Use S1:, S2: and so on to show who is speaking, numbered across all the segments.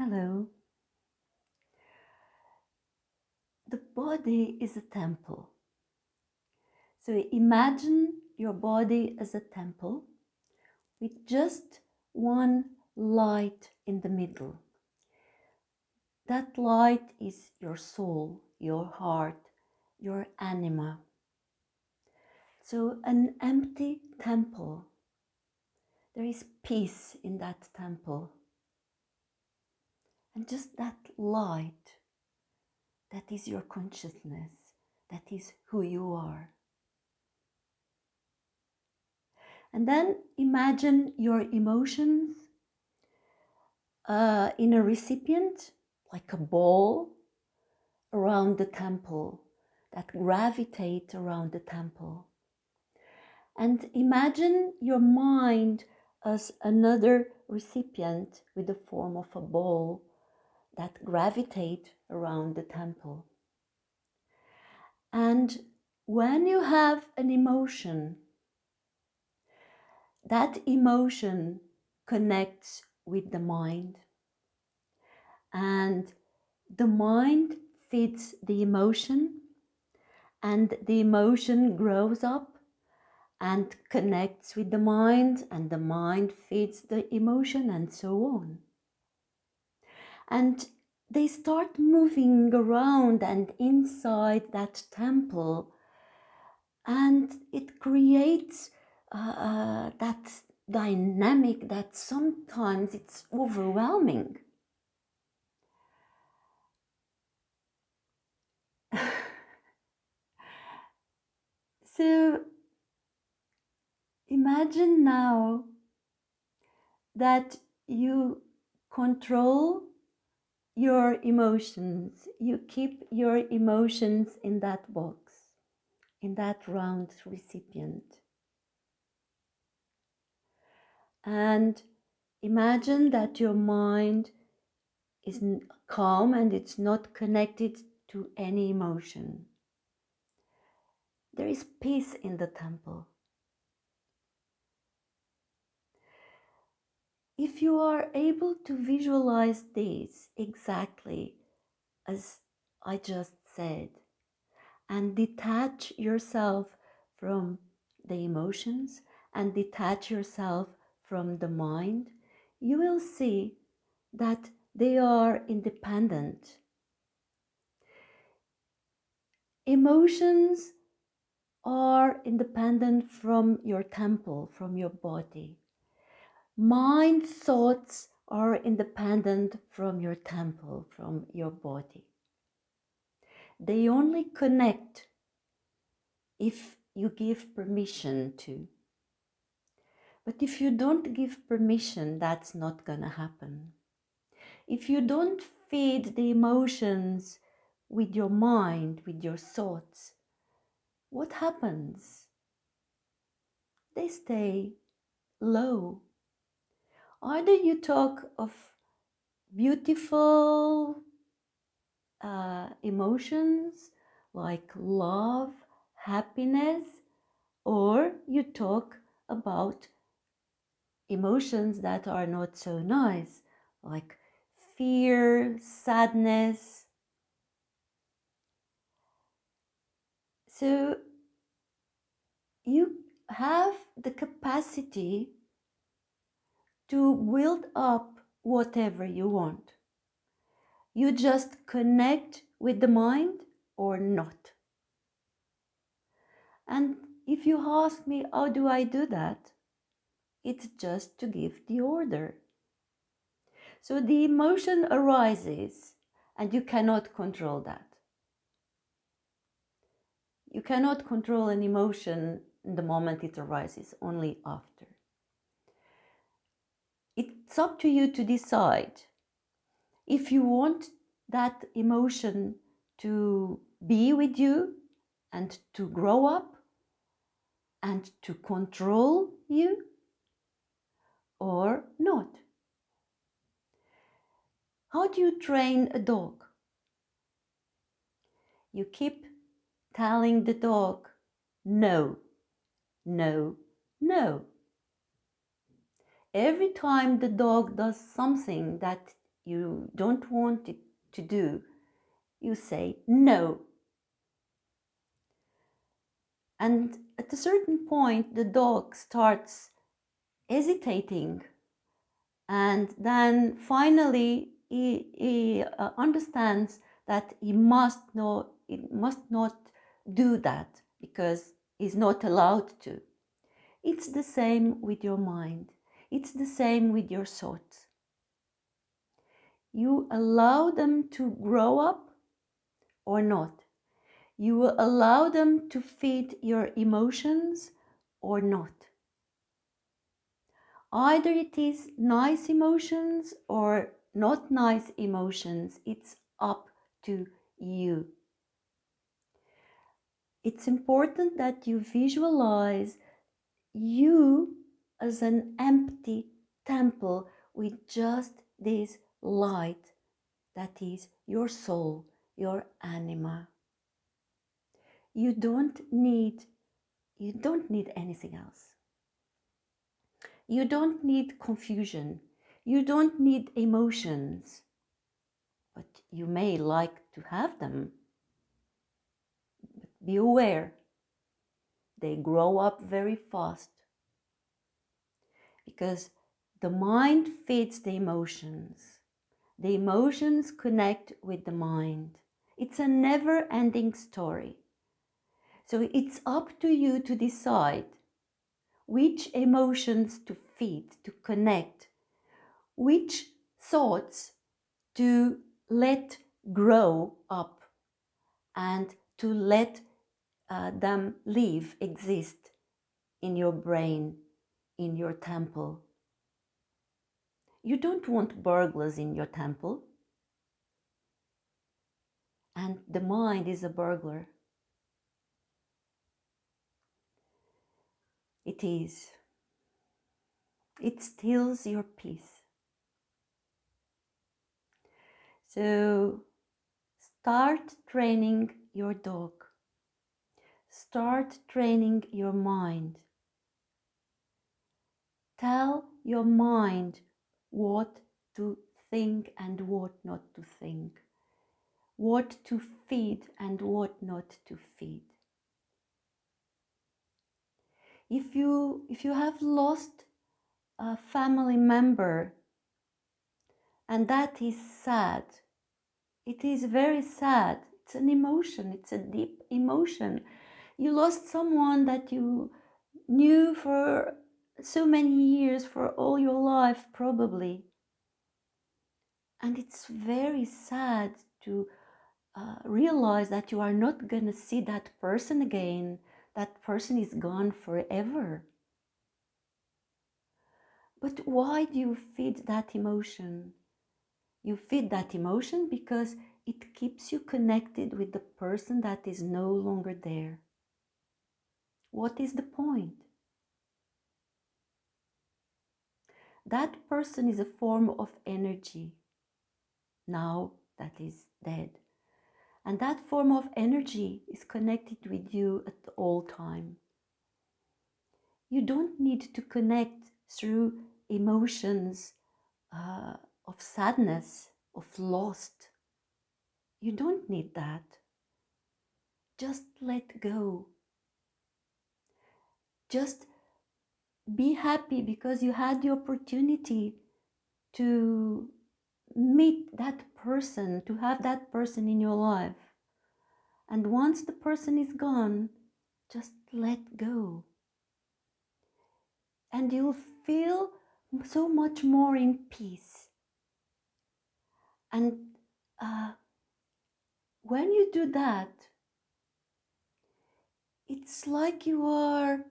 S1: Hello. The body is a temple. So imagine your body as a temple with just one light in the middle. That light is your soul, your heart, your anima. So an empty temple. There is peace in that temple. And just that light, that is your consciousness. That is who you are. And then imagine your emotions in a recipient, like a ball around the temple, that gravitate around the temple. And imagine your mind as another recipient with the form of a ball that gravitate around the temple. And when you have an emotion, that emotion connects with the mind. And the mind feeds the emotion, and the emotion grows up and connects with the mind, and the mind feeds the emotion, and so on. And they start moving around and inside that temple, and it creates that dynamic that sometimes it's overwhelming. So imagine now that you control your emotions. You keep your emotions in that box, in that round recipient. And imagine that your mind is calm and it's not connected to any emotion. There is peace in the temple. If you are able to visualize this exactly as I just said, and detach yourself from the emotions and detach yourself from the mind, you will see that they are independent. Emotions are independent from your temple, from your body. Mind thoughts are independent from your temple, from your body. They only connect if you give permission to. But if you don't give permission, that's not gonna happen. If you don't feed the emotions with your mind, with your thoughts, what happens? They stay low. Either you talk of beautiful emotions like love, happiness, or you talk about emotions that are not so nice, like fear, sadness. So you have the capacity to build up whatever you want. You just connect with the mind or not. And if you ask me, how do I do that? It's just to give the order. So the emotion arises and you cannot control that. You cannot control an emotion in the moment it arises, only after. It's up to you to decide if you want that emotion to be with you and to grow up and to control you or not. How do you train a dog? You keep telling the dog, no, no, no. Every time the dog does something that you don't want it to do, you say no. And at a certain point, the dog starts hesitating, and then finally he understands that he must not do that because he's not allowed to. It's the same with your mind. It's the same with your thoughts. You allow them to grow up or not. You will allow them to feed your emotions or not. Either it is nice emotions or not nice emotions. It's up to you. It's important that you visualize you as an empty temple with just this light that is your soul, your anima. You don't need anything else. You don't need confusion. You don't need emotions, but you may like to have them. But be aware, they grow up very fast because the mind feeds the emotions. The emotions connect with the mind. It's a never-ending story. So it's up to you to decide which emotions to feed, to connect, which thoughts to let grow up and to let them live, exist in your brain, in your temple. You don't want burglars in your temple, and the mind is a burglar. It is. It steals your peace. So start training your dog. Start training your mind. Tell your mind what to think and what not to think, what to feed and what not to feed. If you have lost a family member, and that is sad, it is very sad. It's an emotion, it's a deep emotion. You lost someone that you knew for so many years, for all your life probably. And it's very sad to realize that you are not going to see that person again. That person is gone forever. But why do you feed that emotion? You feed that emotion because it keeps you connected with the person that is no longer there. What is the point? That person is a form of energy now that is dead. And that form of energy is connected with you at all time. You don't need to connect through emotions of sadness, of loss. You don't need that. Just let go. Just be happy because you had the opportunity to meet that person, to have that person in your life. And once the person is gone, just let go. And you'll feel so much more in peace. And when you do that, it's like you are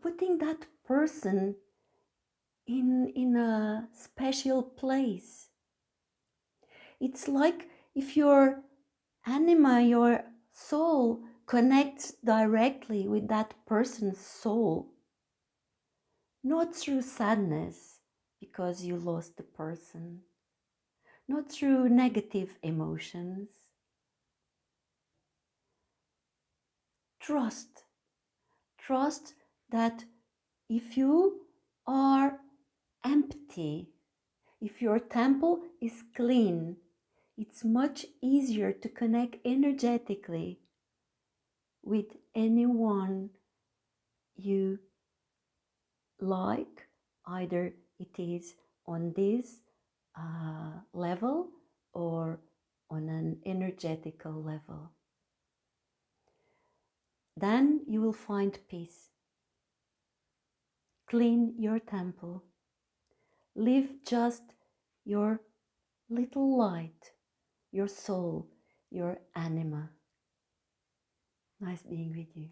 S1: putting that person in a special place. It's like if your anima, your soul, connects directly with that person's soul, not through sadness because you lost the person, not through negative emotions. Trust that if you are empty, if your temple is clean, it's much easier to connect energetically with anyone you like, either it is on this level or on an energetical level. Then you will find peace. Clean your temple. Live just your little light, your soul, your anima. Nice being with you.